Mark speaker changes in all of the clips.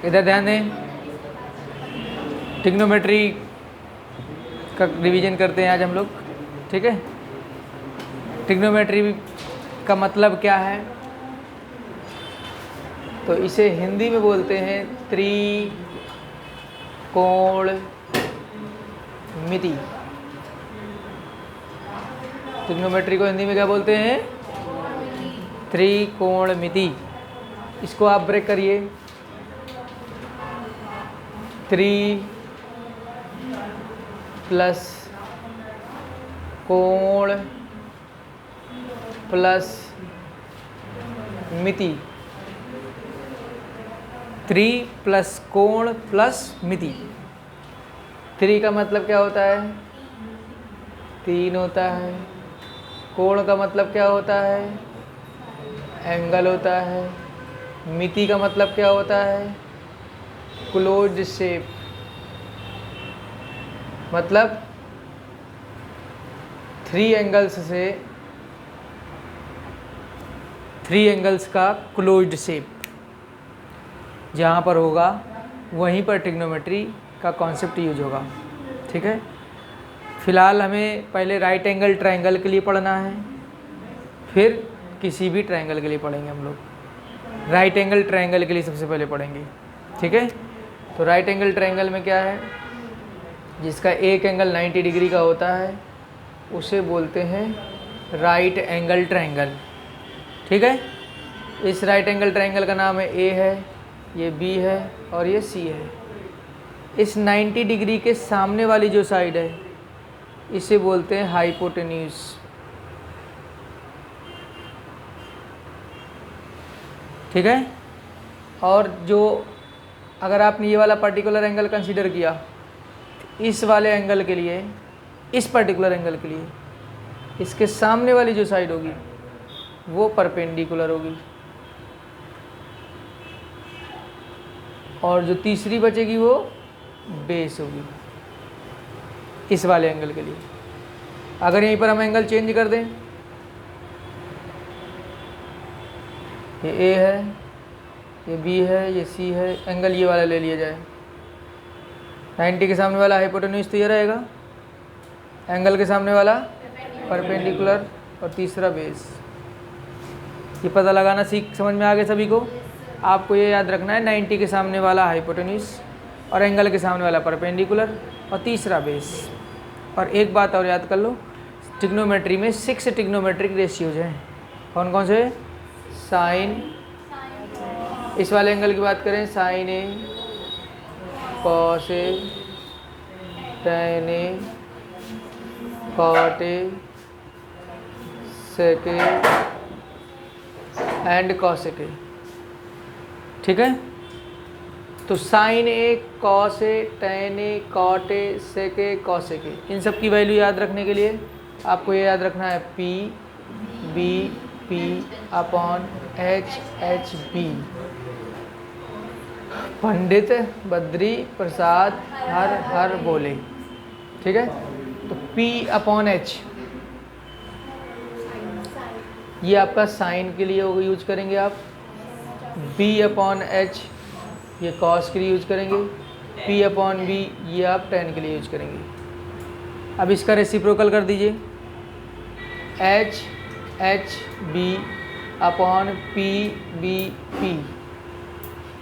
Speaker 1: इधर ध्यान दें, ट्रिग्नोमेट्री का रिवीजन करते हैं आज हम लोग, ठीक है। ट्रिग्नोमेट्री का मतलब क्या है, तो इसे हिंदी में बोलते हैं त्रिकोणमिति। ट्रिग्नोमेट्री को हिंदी में क्या बोलते हैं, त्रिकोणमिति। इसको आप ब्रेक करिए, त्रि प्लस कोण प्लस मिति, त्रि प्लस कोण प्लस मिति। त्रि का मतलब क्या होता है, 3 होता है। कोण का मतलब क्या होता है, एंगल होता है। मिति का मतलब क्या होता है, क्लोज्ड शेप, मतलब 3 एंगल्स का क्लोज्ड शेप जहाँ पर होगा वहीं पर ट्रिग्नोमेट्री का कॉन्सेप्ट यूज होगा, ठीक है। फिलहाल हमें पहले राइट एंगल ट्रायंगल के लिए पढ़ना है, फिर किसी भी ट्रायंगल के लिए पढ़ेंगे हम लोग। राइट एंगल ट्रायंगल के लिए सबसे पहले पढ़ेंगे, ठीक है। तो राइट एंगल ट्रायंगल में क्या है, जिसका एक एंगल 90 डिग्री का होता है उसे बोलते हैं राइट एंगल ट्रायंगल, ठीक है। इस राइट एंगल ट्रायंगल का नाम है ए है, ये बी है और ये सी है। इस 90 डिग्री के सामने वाली जो साइड है इसे बोलते हैं हाइपोटेन्यूज, ठीक है। और जो अगर आपने ये वाला पर्टिकुलर एंगल कंसीडर किया, इस वाले एंगल के लिए, इस पर्टिकुलर एंगल के लिए इसके सामने वाली जो साइड होगी वो परपेंडिकुलर होगी, और जो तीसरी बचेगी वो बेस होगी इस वाले एंगल के लिए। अगर यहीं पर हम एंगल चेंज कर दें, ये ए है, ये बी है, ये सी है, एंगल ये वाला ले लिया जाए, 90 के सामने वाला हाइपोटेन्यूज तो ये रहेगा, एंगल के सामने वाला परपेंडिकुलर और तीसरा बेस। ये पता लगाना समझ में आ गया सभी को। आपको ये याद रखना है, 90 के सामने वाला हाइपोटेन्यूज और एंगल के सामने वाला परपेंडिकुलर और तीसरा बेस। और एक बात और याद कर लो, ट्रिग्नोमेट्री में 6 ट्रिग्नोमेट्रिक रेशियोज हैं। कौन कौन से, साइन, इस वाले एंगल की बात करें, sine A, cos A, tan A, cot A, sec A and cosec A, ठीक है। तो sine A, cos A, tan A, cot A, sec A, cosec A, इन सब की वैल्यू याद रखने के लिए आपको ये याद रखना है P B P upon H H B. Pandit Badri Prasad हर हर बोले, ठीक है। तो P अपॉन एच ये आपका साइन के लिए यूज करेंगे आप, B अपॉन एच ये कॉस के लिए यूज करेंगे, P अपॉन बी ये आप टैन के लिए यूज करेंगे। अब इसका रेसिप्रोकल कर दीजिए, H H B upon P B P.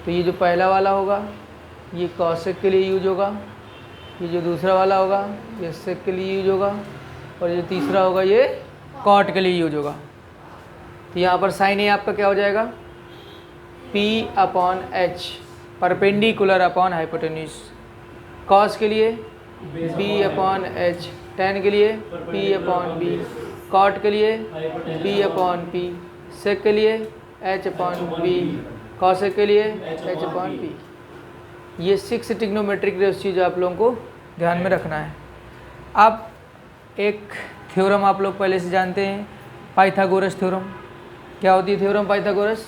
Speaker 1: तो ये जो पहला वाला होगा ये कॉसेक के लिए यूज होगा, ये जो दूसरा वाला होगा ये सेक के लिए यूज होगा, और ये जो तीसरा होगा ये कॉट के लिए यूज होगा। तो यहाँ पर साइन ए आपका क्या हो जाएगा, P upon H perpendicular upon hypotenuse. Cos के लिए B अपॉन एच, टैन के लिए P अपॉन बी, कॉट के लिए B अपॉन पी, सेक के लिए H अपॉन बी, कॉसेक के लिए H अपॉन पी। ये 6 ट्रिग्नोमेट्रिक रेशियोज आप लोगों को ध्यान में रखना है। अब एक थ्योरम आप लोग पहले से जानते हैं, पाइथागोरस थ्योरम। क्या होती है थ्योरम पाइथागोरस?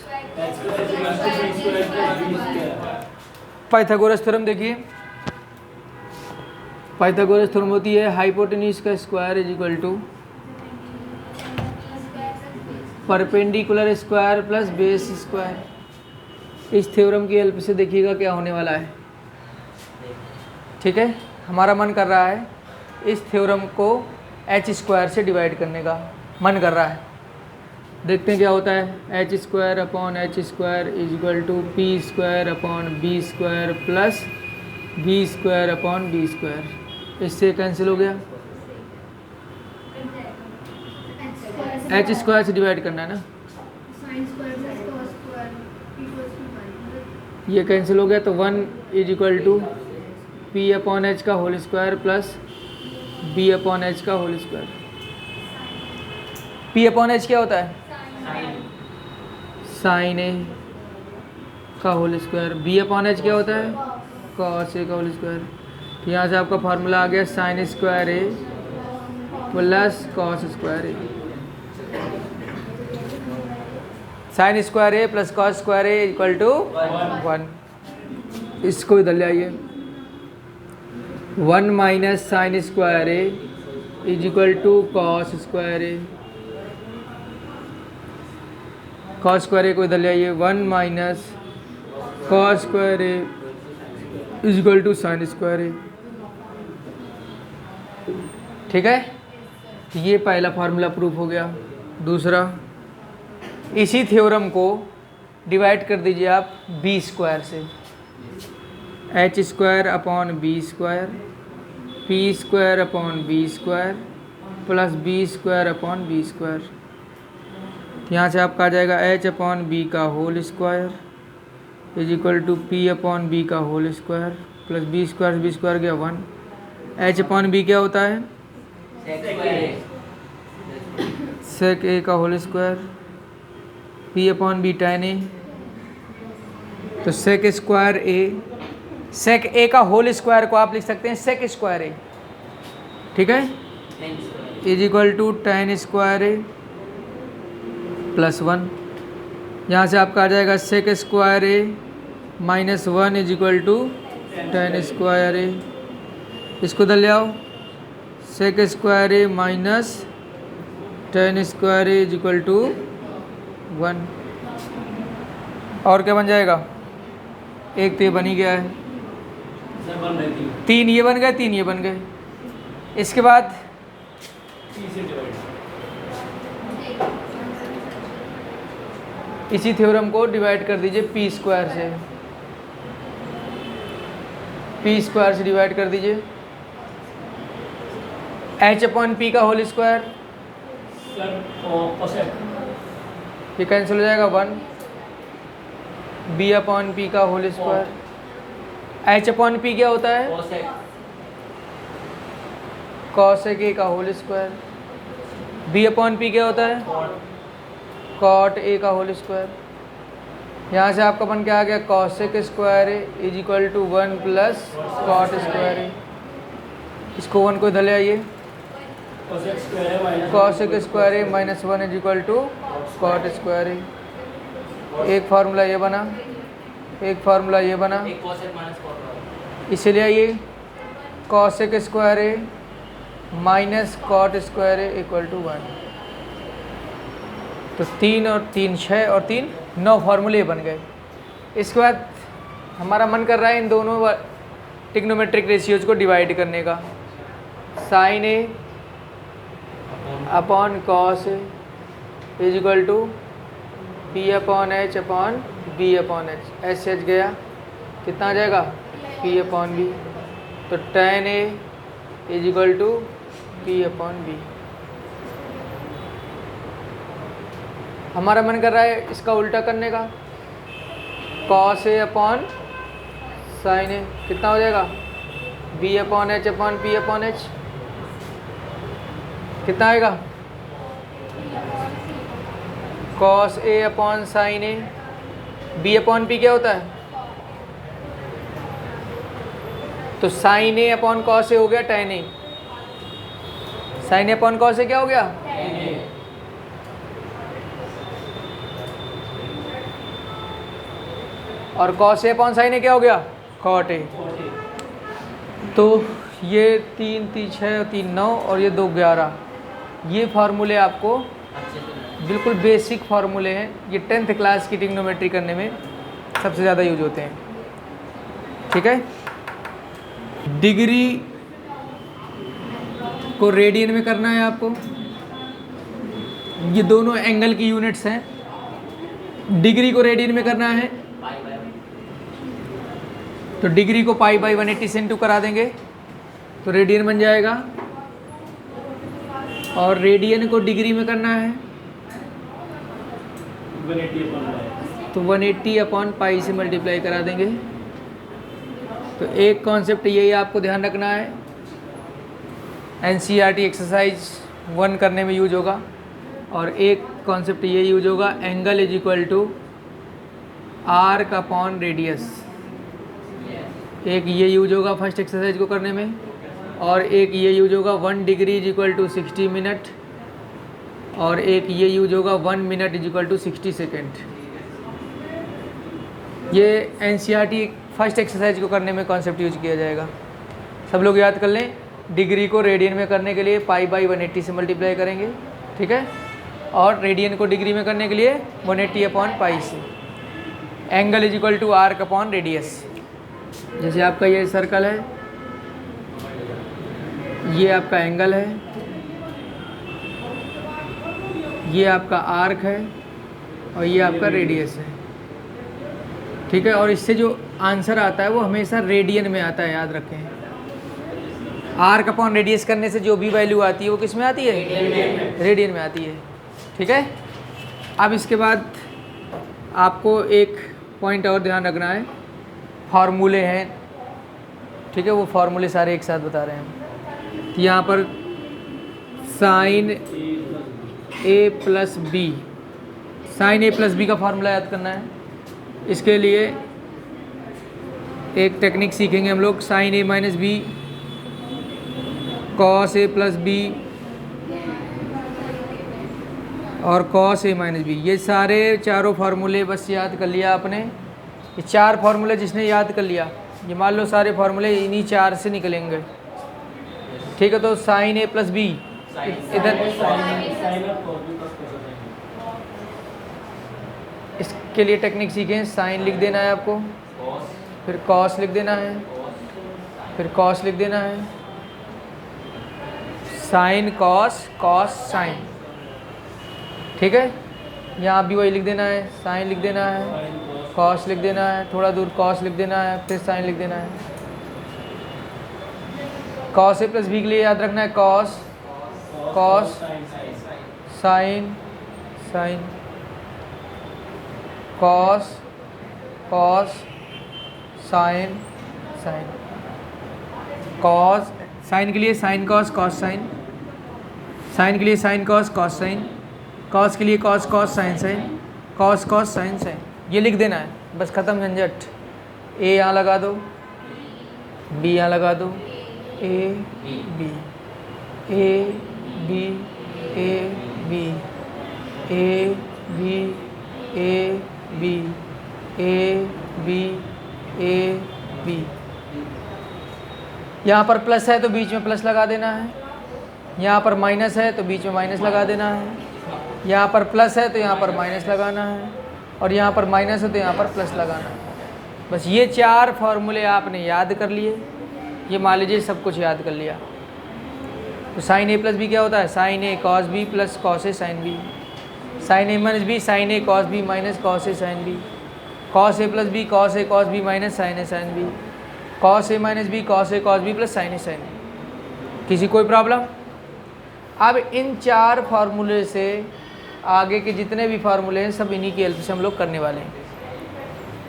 Speaker 1: पाइथागोरस थ्योरम देखिए, पाइथागोरस थ्योरम होती है हाइपोटेन्यूज का square is equal to perpendicular square plus base square. इस थ्योरम की हेल्प से देखिएगा क्या होने वाला है। ठीक है, हमारा मन कर रहा है इस थ्योरम को एच स्क्वायर से डिवाइड करने का मन कर रहा है। देखते हैं क्या होता है। H square upon H square is equal to P square upon B square plus B square upon B square. इससे कैंसिल हो गया। एच स्क्वायर से डिवाइड करना है ना, ये कैंसिल हो गया तो 1 is equal to P upon H का whole square plus B upon H का whole square. P upon H क्या होता है? साइन ए का whole square. B upon H क्या होता है? कॉस ए का होल स्क्वायर। तो यहाँ से आपका फार्मूला आ गया sine square A plus cos square A. Sine square A plus cos square A equal to 1। इसको इधर ले आइए। 1 minus sine square A is equal to cos square A. Cos square A को इधर ले आइए। 1 minus cos square A is equal to sine square A. ठीक है, ये पहला फार्मूला प्रूफ हो गया। दूसरा, इसी थ्योरम को डिवाइड कर दीजिए आप बी स्क्वायर से। H square upon B square P square upon B square plus B square upon B square. यहाँ से आपका आ जाएगा एच अपॉन बी का whole square is equal to P upon B का whole square plus B square गया 1। H upon B क्या होता है? सेक ए का whole square. P upon B tan A. तो sec square A, sec A का whole square को आप लिख सकते हैं सेक स्क्वायर ए। ठीक है, is equal to tan square A plus 1। यहाँ से आपका आ जाएगा sec square A minus 1 is equal to tan square A. इसको इधर ले आओ। Sec square A minus tan square A is equal to 1। और क्या बन जाएगा? एक तो ये बन ही गया है, 3 ये बन गए, 3 ये बन गए। इसके बाद इसी थ्योरम को डिवाइड कर दीजिए पी स्क्वायर से। पी स्क्वायर से डिवाइड कर दीजिए। एच अपॉन पी का होल स्क्वायर, ये कैंसिल हो जाएगा 1। बी अपॉन पी का whole square. H upon P क्या होता है? कॉसेक ए का whole square. B upon P क्या होता है? कॉट ए का होल स्क्वायर। यहाँ से आपका बन के आ गया cosec square A is equal to 1 plus cot square A. इसको 1 को इधर ले आइए। Cosec square A minus 1 is equal to cot square A. एक फार्मूला ये बना, एक फार्मूला ये बना। इसे ले आइए। Cosec square A minus cot square A equal to 1। तो 3 और 3 6 और 3 9 फार्मूले बन गए। इसके बाद हमारा मन कर रहा है इन दोनों ट्रिग्नोमेट्रिक रेशियोज को डिवाइड करने का। Sine A upon cos A is equal to P upon H upon B upon H. H H गया, कितना आ जाएगा? P upon B. तो tan A is equal to P upon B. हमारा मन कर रहा है इसका उल्टा करने का। Cos A upon sine A कितना हो जाएगा? B upon H upon P upon H. कितना आएगा? Cos A upon sine A. B upon P क्या होता है? तो sine A upon cos A हो गया tan A. Sine A upon cos A क्या हो गया? और cos A upon sine A क्या हो गया? Cot A. तो ये 3 3 6 और 3 9 और ये 2 11। ये फार्मूले आपको बिल्कुल बेसिक फार्मूले हैं। ये 10th क्लास की ट्रिग्नोमेट्री करने में सबसे ज़्यादा यूज होते हैं। ठीक है, डिग्री को रेडियन में करना है आपको। ये दोनों एंगल की यूनिट्स हैं। डिग्री को रेडियन में करना है तो डिग्री को पाई बाई 180 से इंटू करा देंगे तो रेडियन बन जाएगा, और रेडियन को डिग्री में करना है तो 180 अपॉन पाई से मल्टीप्लाई करा देंगे। तो एक कॉन्सेप्ट यही आपको ध्यान रखना है, NCERT एक्सरसाइज 1 करने में यूज होगा, और एक कॉन्सेप्ट ये यूज होगा, angle is equal to arc upon radius. एक ये यूज होगा फर्स्ट एक्सरसाइज को करने में, और एक ये यूज होगा 1 degree is equal to 60 minute, और एक ये यूज होगा 1 minute is equal to 60 second. ये NCERT फर्स्ट एक्सरसाइज को करने में कॉन्सेप्ट यूज किया जाएगा। सब लोग याद कर लें, डिग्री को रेडियन में करने के लिए पाई बाई 180 से मल्टीप्लाई करेंगे, ठीक है, और रेडियन को डिग्री में करने के लिए 180 अपॉन पाई से। Angle is equal to arc upon radius. जैसे आपका ये सर्कल है, ये आपका एंगल है, ये आपका आर्क है, और ये आपका रेडियस है। ठीक है, और इससे जो आंसर आता है वो हमेशा रेडियन में आता है, याद रखें। आर्क अपॉन रेडियस करने से जो भी वैल्यू आती है वो किस में आती है? रेडियन में आती है। ठीक है, अब इसके बाद आपको एक पॉइंट और ध्यान रखना है, फार्मूले हैं, ठीक है, वो फार्मूले सारे एक साथ बता रहे हैं। यहाँ पर sign A plus B, sign A plus B का फार्मूला याद करना है। इसके लिए एक टेक्निक सीखेंगे हम लोग, sign A minus B, cos A plus B और कॉस ए माइनस बी। ये सारे चारों फार्मूले बस याद कर लिया आपने। ये 4 फार्मूले जिसने याद कर लिया, ये मान लो सारे फार्मूले इन्हीं 4 से निकलेंगे। ठीक है, तो साइन ए प्लस बी इधर, इसके लिए टेक्निक सीखें। साइन लिख देना है आपको, फिर कॉस लिख देना है, फिर कॉस लिख देना है, साइन कॉस, कॉस साइन। ठीक है, यहाँ भी वही लिख देना है, साइन लिख देना है, कॉस लिख देना है, थोड़ा दूर कॉस लिख देना है, फिर साइन लिख देना है। कॉस ए प्लस बी के लिए याद रखना है cos, cos, sine, sine, cos, cos, sine, sine, cos. Sine के लिए sine cos cos sine, sine के लिए sine cos cos sine, cos के लिए cos cos sine sine, cos cos sine sine. ये लिख देना है, बस ख़त्म झंझट। ए यहाँ लगा दो, बी यहाँ लगा दो, A B, A B, A B, A B, A B, A B, A B. यहाँ पर प्लस है तो बीच में प्लस लगा देना है, यहाँ पर माइनस है तो बीच में माइनस लगा देना है, यहाँ पर प्लस है तो यहाँ पर माइनस लगाना है, और यहाँ पर माइनस है तो यहाँ पर प्लस लगाना है। बस ये 4 फार्मूले आपने याद कर लिए। ये मान लीजिए सब कुछ याद कर लिया। तो साइन ए प्लस बी क्या होता है? Sine A cos B plus cos A sine B, sign A minus B sign A cos B minus cos A sine B, cos A plus B cos A cos B minus sine A sine B, cos A minus B cos A cos B plus sine A sine B. किसी कोई problem? अब इन 4 फार्मूले से आगे के जितने भी फार्मूले हैं सब इन्हीं की हेल्प से हम लोग करने वाले हैं।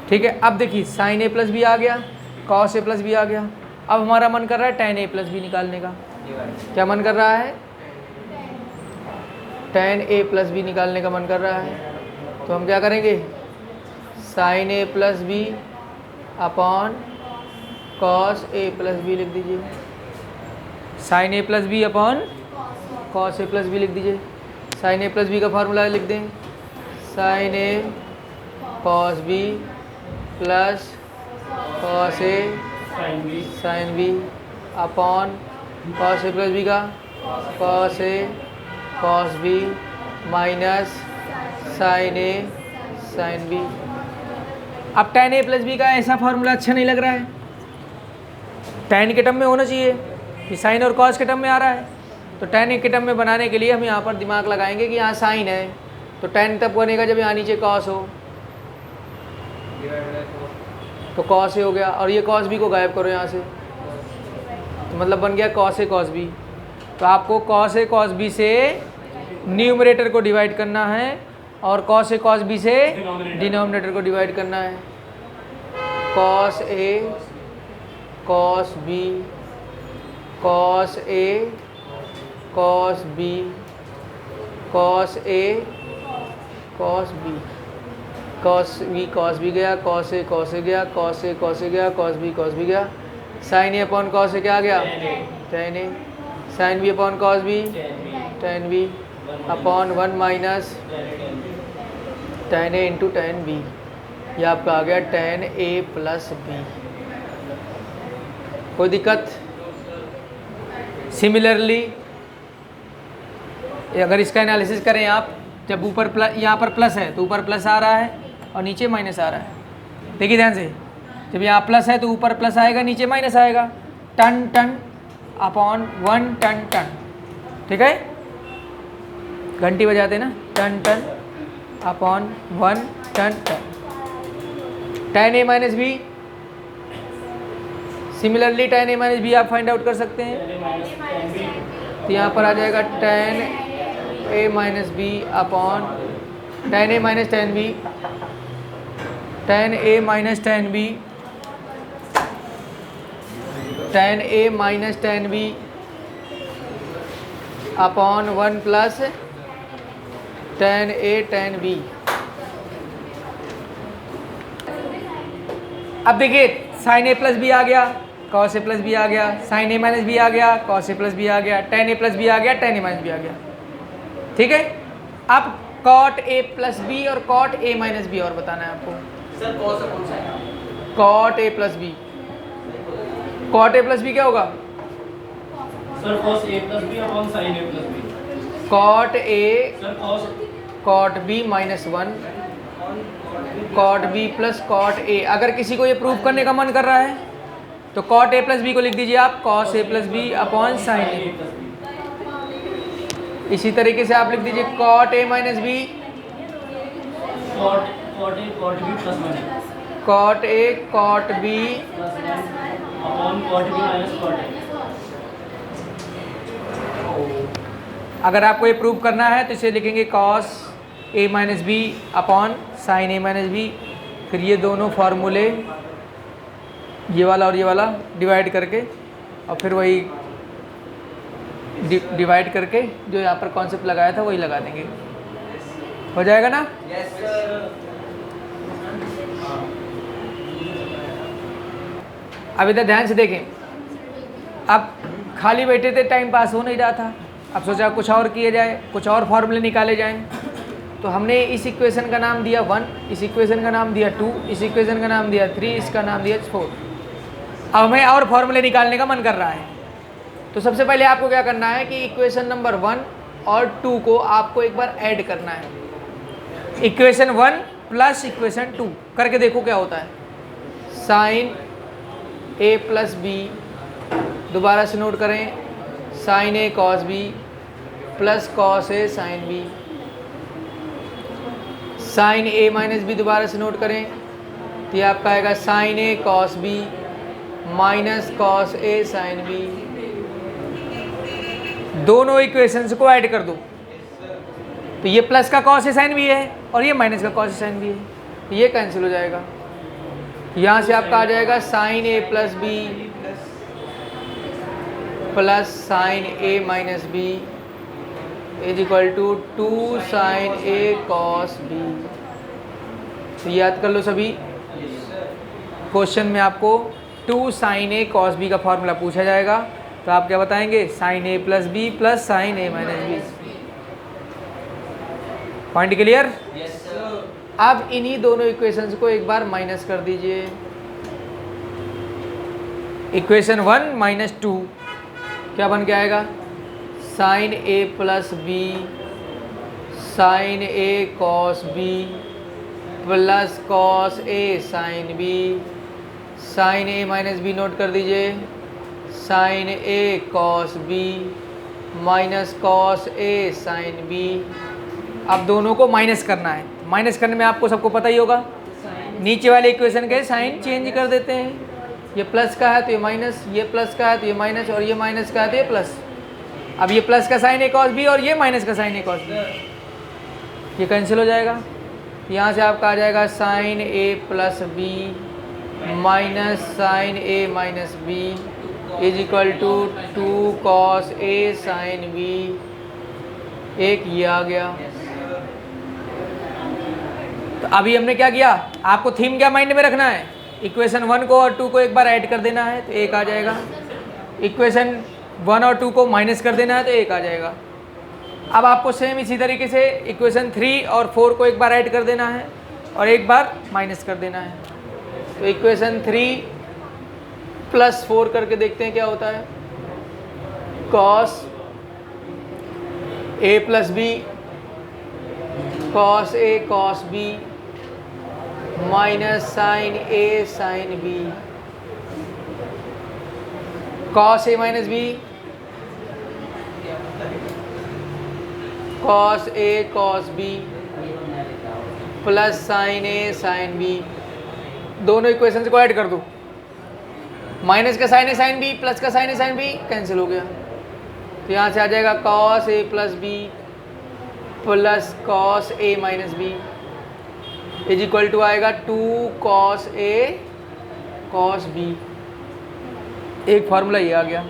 Speaker 1: ठीक है, अब देखिए साइन ए प्लस बी आ गया, कॉस ए प्लस बी आ गया। अब हमारा मन कर रहा है टेन ए प्लस बी निकालने का। क्या मन कर रहा है? टेन ए प्लस बी निकालने का मन कर रहा है। तो हम क्या करेंगे? Sign A plus B upon cos A plus B लिख दीजिए। Sign A plus B upon cos A plus B लिख दीजिए। साइन ए प्लस बी का फार्मूला लिख दें, sign A cos B plus cos A sine B upon cos A plus B का cos A cos B minus sine A sine B. अब tan a plus B का ऐसा formula अच्छा नहीं लग रहा है, tan के टर्म में होना चाहिए कि साइन और कॉस के टर्म में आ रहा है। तो tan a के टर्म में बनाने के लिए हम यहाँ पर दिमाग लगाएंगे कि यहाँ साइन है, तो tan तब बनेगा जब यहाँ नीचे कॉस हो, तो कॉस ए हो गया, और ये कॉस बी को गायब करो यहाँ से, तो मतलब बन गया कॉस ए कॉस बी। तो आपको कॉस ए कॉस बी से न्यूमरेटर को डिवाइड करना है और कॉस ए कॉस बी से डिनोमिनेटर को डिवाइड करना है। Cos A cos B cos A cos B cos A cos B, cos B गया, कॉस ए गया, कॉस ए गया, कॉस बी गया, sine A upon cos A क्या आ गया, tan A, sine B upon cos B tan B upon 1 minus tan A into tan B, यह आपका आ गया tan ए प्लस बी। कोई दिक्कत? सिमिलरली अगर इसका एनालिसिस करें आप, जब ऊपर प्लस, यहाँ पर प्लस है तो ऊपर प्लस आ रहा है और नीचे माइनस आ रहा है। देखिए ध्यान से, जब यहाँ प्लस है तो ऊपर प्लस आएगा, नीचे माइनस आएगा, tan tan upon 1 tan tan, ठीक है, घंटी बजाते ना, tan tan upon 1 tan tan, tan a minus B. Similarly tan a minus B आप फाइंड आउट कर सकते हैं, तो यहाँ पर आ जाएगा tan a minus B upon tan a minus tan B, tan a minus tan B, tan a minus tan B upon 1 plus tan a tan B. अब देखिए साइन ए प्लस बी आ गया, कॉस ए प्लस बी आ गया, sine A minus B आ गया, cos A plus B आ गया, tan ए प्लस बी आ गया, tan ए माइनस बी आ गया, ठीक है। अब cot ए प्लस बी और cot ए माइनस बी और बताना है आपको।
Speaker 2: सर कौन सा कौन सा है?
Speaker 1: cot A plus B, cot A plus B क्या होगा?
Speaker 2: Sir cos a plus B upon sin a plus B.
Speaker 1: cot A
Speaker 2: sir cos
Speaker 1: cot बी minus 1 cot B plus cot A. अगर किसी को ये प्रूव करने का मन कर रहा है तो cot ए प्लस बी को लिख दीजिए आप cos A plus B upon sine A. इसी तरीके से आप लिख दीजिए cot A minus B
Speaker 2: cot a cot b plus 1
Speaker 1: cot A cot B
Speaker 2: upon cot b minus cot a।
Speaker 1: अगर आपको ये प्रूव करना है तो इसे लिखेंगे cos A minus B upon sine A minus B, फिर ये दोनों फार्मूले, ये वाला और ये वाला डिवाइड करके, और फिर वही डिवाइड करके जो यहाँ पर कॉन्सेप्ट लगाया था वही लगा देंगे, हो जाएगा ना?
Speaker 2: Yes sir.
Speaker 1: अब इधर ध्यान से देखें, अब खाली बैठे थे, टाइम पास हो नहीं रहा था, अब सोचा कुछ और किया जाए, कुछ और फॉर्मूले निकाले जाएं, तो हमने इस इक्वेशन का नाम दिया 1, इस इक्वेशन का नाम दिया 2, इस इक्वेशन का नाम दिया 3, इसका नाम दिया 4। अब हमें और फॉर्मूले निकालने का मन कर रहा है, तो सबसे पहले आपको क्या करना है कि इक्वेशन नंबर 1 और 2 को आपको एक बार ऐड करना है। इक्वेशन 1 प्लस इक्वेशन 2 करके देखो क्या होता है। साइन ए प्लस बी, दोबारा से नोट करें, sine A cos B plus cos A sine B, sign A minus B दोबारा से नोट करें, तो ये आपका आएगा sign A cos B minus cos A sine B. दोनों इक्वेशंस को ऐड कर दो, तो ये प्लस का कॉस ए साइन बी है और ये माइनस का कॉस ए साइन बी है, तो ये कैंसिल हो जाएगा। यहाँ से आपका आ जाएगा sine A plus B plus sine A minus B is equal to 2 sine A cos B. तो याद कर लो सभी, क्वेश्चन में आपको 2 साइन ए कॉस बी का फॉर्मूला पूछा जाएगा, तो आप क्या बताएंगे? Sine A plus B plus sine A minus B. Point clear?
Speaker 2: Yes sir.
Speaker 1: अब इन्हीं दोनों इक्वेशंस को एक बार माइनस कर दीजिए। इक्वेशन 1 माइनस 2 क्या बन के आएगा? Sign A plus B sign A cos B plus cos A sine B, sign A minus B note कर दीजिए, sign A cos B minus cos A sine B. अब दोनों को माइनस करना है, माइनस करने में आपको सबको पता ही होगा, नीचे वाले इक्वेशन के साइन चेंज कर देते हैं, ये प्लस का है तो ये माइनस, ये प्लस का है तो ये माइनस, और ये माइनस का है तो ये प्लस। अब ये प्लस का साइन ए कॉस बी और ये माइनस का साइन ए कॉस बी, ये कैंसिल हो जाएगा। यहाँ से आपका आ जाएगा sine A plus B minus sine A minus B is equal to 2 cos A sine B. एक ये आ गया। तो अभी हमने क्या किया, आपको थीम क्या माइंड में रखना है, इक्वेशन 1 को और 2 को एक बार ऐड कर देना है तो एक आ जाएगा, इक्वेशन 1 और 2 को माइनस कर देना है तो एक आ जाएगा। अब आपको सेम इसी तरीके से इक्वेशन 3 और 4 को एक बार ऐड कर देना है और एक बार माइनस कर देना है। तो इक्वेशन 3 प्लस 4 करके देखते हैं क्या होता है। Cos A plus B cos A cos B minus sine A sine B, cos A minus B cos A cos B plus sine A sine B. दोनों इक्वेशंस को ऐड कर दो, माइनस का sine A sine B plus का sine A sine B cancel हो गया। तो यहाँ से आ जाएगा cos A plus B plus cos A minus B is equal to आएगा 2 कॉस ए कॉस बी। एक फार्मूला ये आ गया।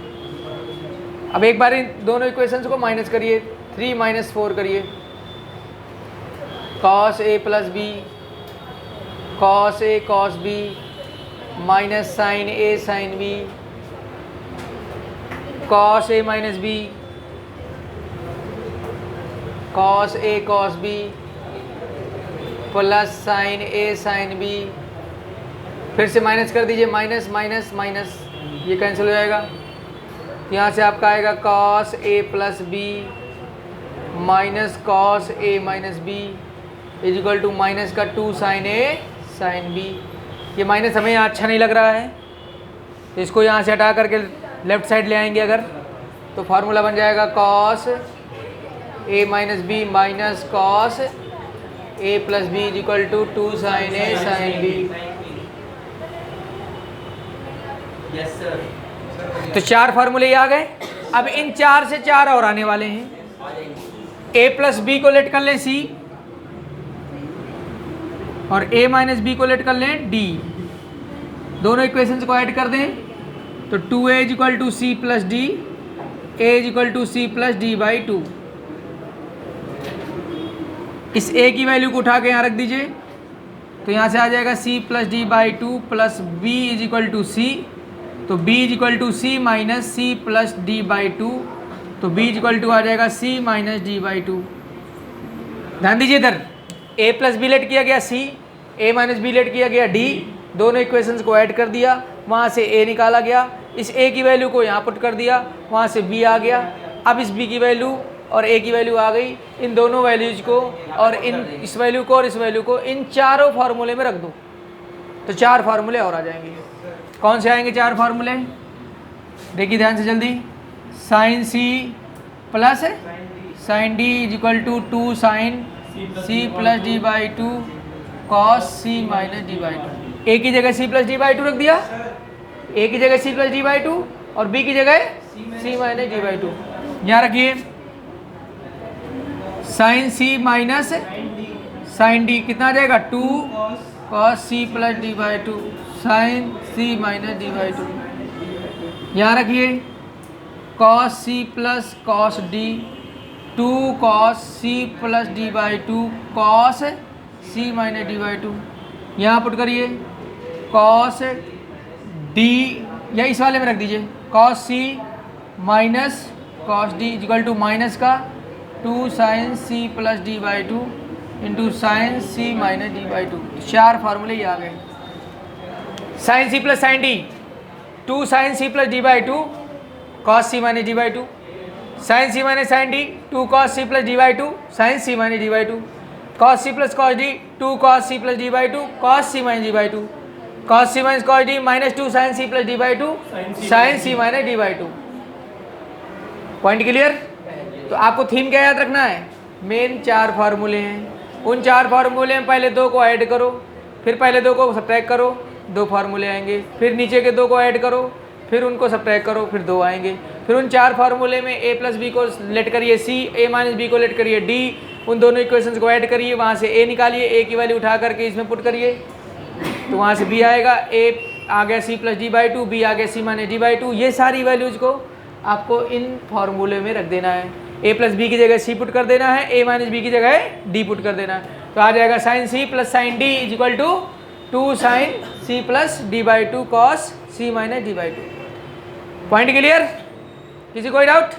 Speaker 1: अब एक बार इन दोनों इक्वेशंस को माइनस करिए, 3 माइनस 4 करिए, cos A plus B cos A cos B minus sine A sine B cos A minus B cos A cos B plus sine A sine B. फिर से माइनस कर दीजिए, माइनस माइनस माइनस, ये cancel हो जाएगा। यहाँ से आपका आएगा cos A plus B minus cos A minus B is equal to minus का 2 साइन ए साइन बी। ये माइनस हमें यहाँ अच्छा नहीं लग रहा है, तो इसको यहाँ से हटा करके लेफ्ट साइड ले आएंगे अगर, तो फार्मूला बन जाएगा cos A minus B minus cos A plus B is equal to 2 sine A sine B.
Speaker 2: Yes sir.
Speaker 1: तो 4 फार्मूले आ गए। अब इन 4 से 4 और आने वाले हैं। ए प्लस बी को लेट कर लें सी और ए माइनस बी को लेट कर लें डी। दोनों इक्वेशंस को ऐड कर दें तो 2a is equal to C plus D, A is equal to C plus D by 2। इस a की वैल्यू को उठा के यहाँ रख दीजिए, तो यहाँ से आ जाएगा c plus D by 2 plus b is equal to C, तो b is equal to C minus C plus D by 2, तो b इज इक्वल टू आ जाएगा c माइनस डी बाई 2। ध्यान दीजिए इधर a प्लस बी लेट किया गया c, a minus B let किया गया d, दोनों इक्वेशंस को ऐड कर दिया, वहाँ से a निकाला गया, इस a की वैल्यू को यहाँ पुट कर दिया, वहाँ से b आ गया। अब इस b की वैल्यू और a की वैल्यू आ गई, इन दोनों वैल्यूज को और इस वैल्यू को और इस वैल्यू को इन चारों फार्मूले में रख दो, तो 4 फार्मूले और आ जाएंगे। कौन से आएंगे 4 फार्मूले, देखिए ध्यान से जल्दी। Sine C plus sine D is equal to 2 sine C plus D by 2 cos C minus D by 2। A की जगह सी प्लस डी बाई 2 रख दिया, ए की जगह सी प्लस डी बाई 2 और बी की जगह सी माइनस डी बाई 2। यहाँ रखिए sine C minus sine D कितना आ जाएगा 2 cos C plus D by 2 sine C minus D by 2। यहाँ रखिए cos C plus cos D 2 cos C plus D by 2 cos C minus D by 2। यहाँ put करिए cos D, या इस वाले में रख दीजिए cos C minus cos D equal to minus का 2 sine C plus D by 2 into sine C minus D by 2। 4 फार्मूले ये आ गए। Sine C plus sine D 2 sine C plus D by 2 cos C minus D by 2, sine C minus sine D 2 cos C plus D by 2 sine C minus D by 2, cos C plus cos D 2 cos c plus D by two cos C minus D by two cos C minus cos D minus 2 sine C plus D by two sine C minus D by two. Point clear? तो आपको theme क्या याद रखना है? Main 4 फार्मूले हैं, उन 4 फार्मूले में पहले 2 को ऐड करो, फिर पहले 2 को सब्ट्रैक्ट करो, 2 फार्मूले आएंगे, फिर नीचे के 2 को ऐड करो, फिर उनको सब्ट्रैक्ट करो, फिर 2 आएंगे। फिर उन 4 फार्मूले में a प्लस बी को लेट करिए c, a माइनस बी को लेट करिए d, उन दोनों इक्वेशंस को ऐड करिए, वहाँ से a निकालिए, a की वैल्यू उठा करके इसमें पुट करिए, तो वहाँ से b आएगा, a आ गया c plus D by to, b आ गया c minus D by to. ये सारी वैल्यूज को आपको इन फार्मूले में रख देना है। a प्लस बी की जगह c पुट कर देना है, a माइनस बी की जगह d पुट कर देना है, तो आ जाएगा sine c plus sine d is equal to 2 sine c plus D by two cos c minus D by two. Point clear? किसी कोई डाउट?